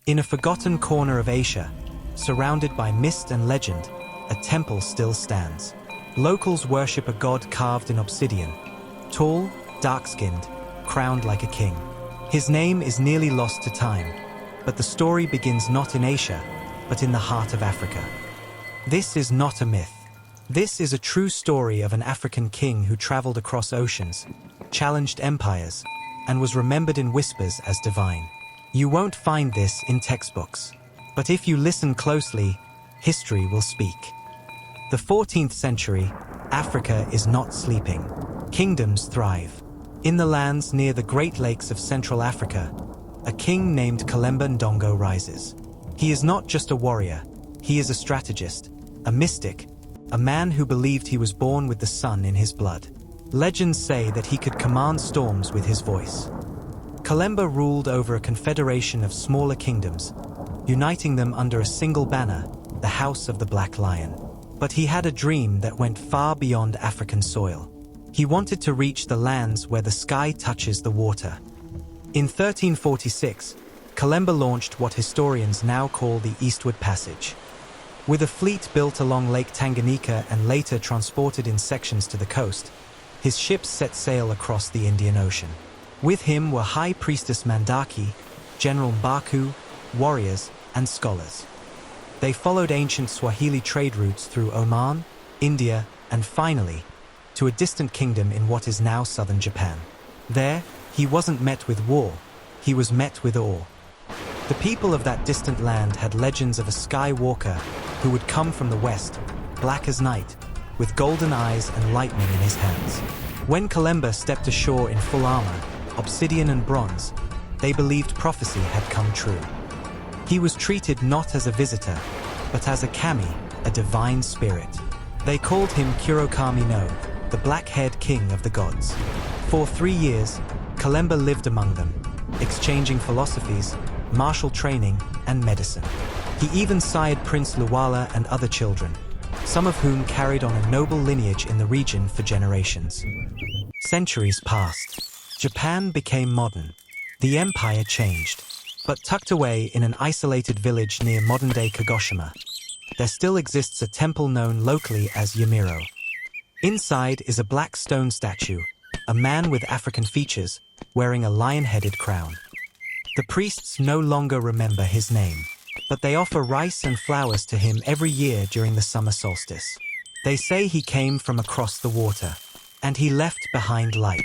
In a forgotten corner of Asia, surrounded by mist and legend, a temple still stands. Locals worship a god carved in obsidian, tall, dark-skinned, crowned like a king. His name is nearly lost to time, but the story begins not in Asia, but in the heart of Africa. This is not a myth. This is a true story of an African king who traveled across oceans, challenged empires, and was remembered in whispers as divine. You won't find this in textbooks, but if you listen closely, history will speak. The 14th century, Africa is not sleeping. Kingdoms thrive. In the lands near the Great Lakes of Central Africa, a king named Kalemba Ndongo rises. He is not just a warrior, he is a strategist, a mystic, a man who believed he was born with the sun in his blood. Legends say that he could command storms with his voice. Kalemba ruled over a confederation of smaller kingdoms, uniting them under a single banner, the House of the Black Lion. But he had a dream that went far beyond African soil. He wanted to reach the lands where the sky touches the water. In 1346, Kalemba launched what historians now call the Eastward Passage. With a fleet built along Lake Tanganyika and later transported in sections to the coast, his ships set sail across the Indian Ocean. With him were High Priestess Mandaki, General Mbaku, warriors, and scholars. They followed ancient Swahili trade routes through Oman, India, and finally, to a distant kingdom in what is now southern Japan. There, he wasn't met with war, he was met with awe. The people of that distant land had legends of a sky walker who would come from the west, black as night, with golden eyes and lightning in his hands. When Kalemba stepped ashore in full armor, obsidian and bronze, they believed prophecy had come true. He was treated not as a visitor, but as a kami, a divine spirit. They called him Kurokami no, the black-haired king of the gods. For 3 years, Kalemba lived among them, exchanging philosophies, martial training, and medicine. He even sired Prince Luwala and other children, some of whom carried on a noble lineage in the region for generations. Centuries passed. Japan became modern. The empire changed. But tucked away in an isolated village near modern-day Kagoshima, there still exists a temple known locally as Yamiro. Inside is a black stone statue, a man with African features, wearing a lion-headed crown. The priests no longer remember his name, but they offer rice and flowers to him every year during the summer solstice. They say he came from across the water, and he left behind light.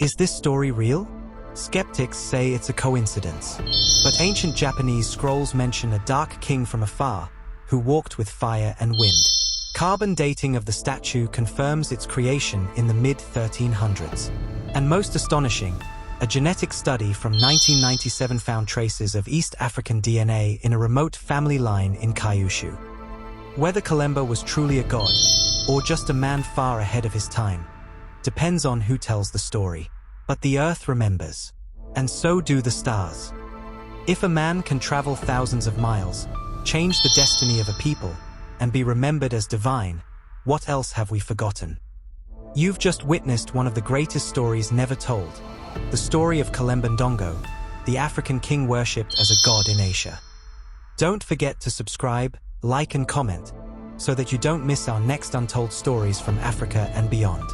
Is this story real? Skeptics say it's a coincidence, but ancient Japanese scrolls mention a dark king from afar who walked with fire and wind. Carbon dating of the statue confirms its creation in the mid-1300s. And most astonishing, a genetic study from 1997 found traces of East African DNA in a remote family line in Kyushu. Whether Kalemba was truly a god, or just a man far ahead of his time, depends on who tells the story. But the earth remembers, and so do the stars. If a man can travel thousands of miles, change the destiny of a people, and be remembered as divine, what else have we forgotten? You've just witnessed one of the greatest stories never told, the story of Kalemba Ndongo, the African king worshipped as a god in Asia. Don't forget to subscribe, like and comment, so that you don't miss our next untold stories from Africa and beyond.